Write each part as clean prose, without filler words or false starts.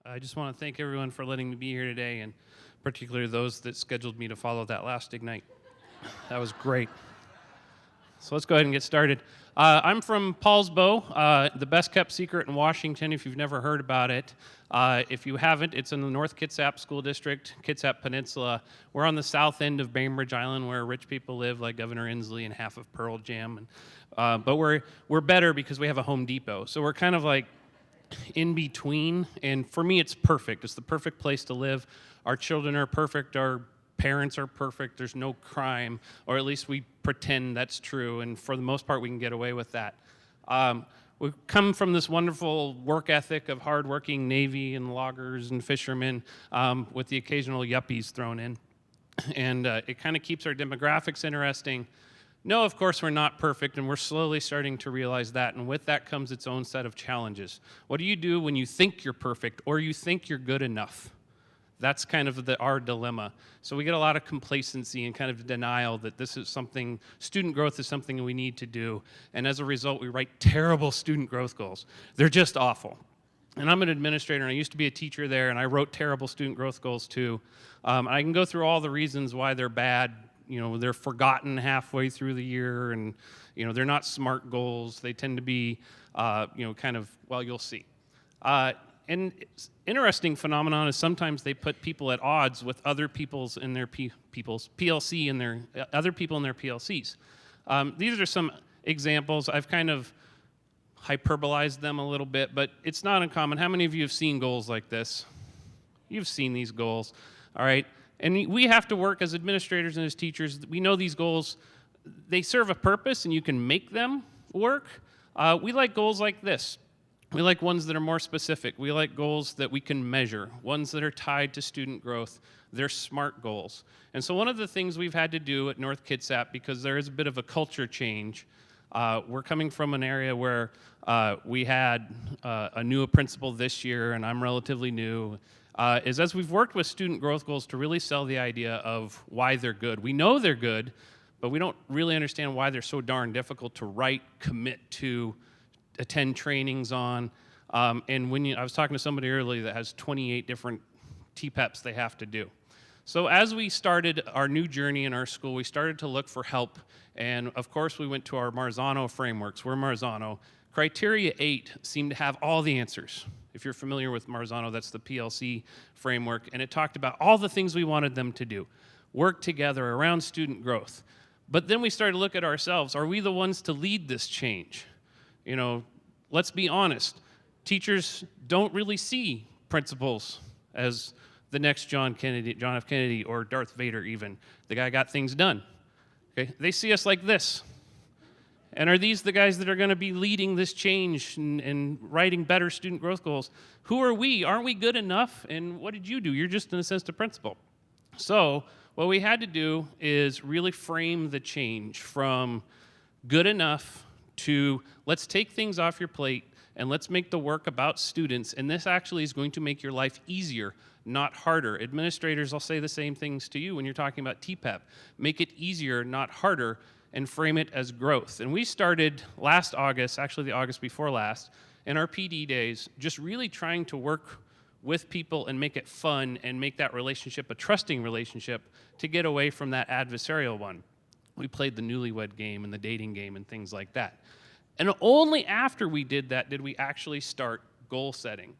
I just want to thank everyone for letting me be here today, and particularly those that scheduled me to follow that last Ignite. That was great. So let's go ahead and get started. I'm from Poulsbo, the best kept secret in Washington if you've never heard about it. If you haven't, it's in the North Kitsap School District, Kitsap Peninsula. We're on the south end of Bainbridge Island where rich people live like Governor Inslee and half of Pearl Jam. But we're better because we have a Home Depot. So we're kind of like in between, and for me it's perfect. It's the perfect place to live. Our children are perfect, our parents are perfect, there's no crime, or at least we pretend that's true, and for the most part we can get away with that. We've come from this wonderful work ethic of hardworking Navy and loggers and fishermen with the occasional yuppies thrown in, and it kind of keeps our demographics interesting. No, of course, we're not perfect, and we're slowly starting to realize that, and with that comes its own set of challenges. What do you do when you think you're perfect or you think you're good enough? That's kind of our dilemma. So we get a lot of complacency and kind of denial that this is something, student growth is something we need to do, and as a result, we write terrible student growth goals. They're just awful. And I'm an administrator, and I used to be a teacher there, and I wrote terrible student growth goals too. I can go through all the reasons why they're bad. You know, they're forgotten halfway through the year, and you know, they're not SMART goals. They tend to be, you know, kind of, well, you'll see. And it's interesting phenomenon is sometimes they put people at odds with other people's in their PLC and their other people in their PLCs. These are some examples. I've kind of hyperbolized them a little bit, but it's not uncommon. How many of you have seen goals like this? You've seen these goals, all right? And we have to work as administrators and as teachers. We know these goals, they serve a purpose and you can make them work. We like goals like this. We like ones that are more specific. We like goals that we can measure, ones that are tied to student growth. They're SMART goals. And so one of the things we've had to do at North Kitsap, because there is a bit of a culture change, we're coming from an area where we had a new principal this year, and I'm relatively new, is as we've worked with student growth goals to really sell the idea of why they're good. We know they're good, but we don't really understand why they're so darn difficult to write, commit to, attend trainings on. And when I was talking to somebody earlier that has 28 different TPEPs they have to do. So as we started our new journey in our school, we started to look for help. And of course, we went to our Marzano frameworks. We're Marzano. Criteria 8 seemed to have all the answers. If you're familiar with Marzano, that's the PLC framework. And it talked about all the things we wanted them to do. Work together around student growth. But then we started to look at ourselves. Are we the ones to lead this change? You know, let's be honest. Teachers don't really see principals as the next John F. Kennedy, or Darth Vader even. The guy got things done. Okay? They see us like this. And are these the guys that are going to be leading this change and writing better student growth goals? Who are we? Aren't we good enough? And what did you do? You're just an assistant principal. So what we had to do is really frame the change from good enough to let's take things off your plate and let's make the work about students, and this actually is going to make your life easier, not harder. Administrators, I'll say the same things to you when you're talking about TPEP. Make it easier, not harder, and frame it as growth. And we started last August, actually the August before last, in our PD days, just really trying to work with people and make it fun and make that relationship a trusting relationship to get away from that adversarial one. We played the newlywed game and the dating game and things like that. And only after we did that did we actually start goal setting.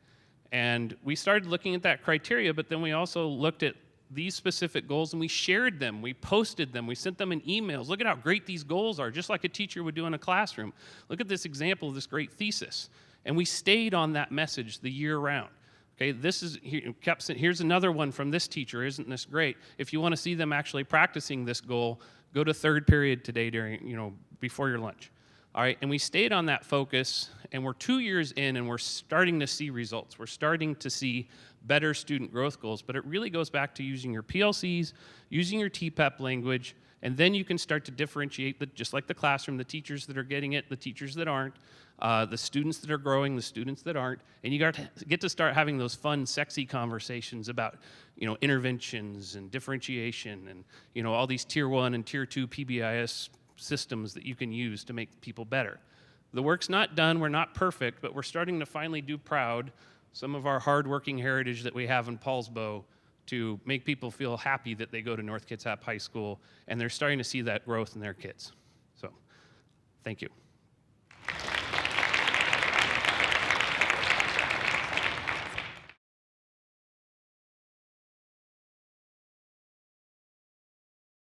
And we started looking at that criteria, but then we also looked at these specific goals and we shared them, we posted them, we sent them in emails. Look at how great these goals are, just like a teacher would do in a classroom. Look at this example of this great thesis. And we stayed on that message the year round. Okay, this is, here's another one from this teacher, isn't this great? If you want to see them actually practicing this goal, go to third period today during, you know, before your lunch. All right, and we stayed on that focus, and we're 2 years in, and we're starting to see results. We're starting to see better student growth goals, but it really goes back to using your PLCs, using your TPEP language, and then you can start to differentiate, just like the classroom, the teachers that are getting it, the teachers that aren't, the students that are growing, the students that aren't, and you get to start having those fun, sexy conversations about, you know, interventions and differentiation and, you know, all these Tier 1 and Tier 2 PBIS systems that you can use to make people better. The work's not done, we're not perfect, but we're starting to finally do proud some of our hardworking heritage that we have in Poulsbo to make people feel happy that they go to North Kitsap High School, and they're starting to see that growth in their kids. So, thank you.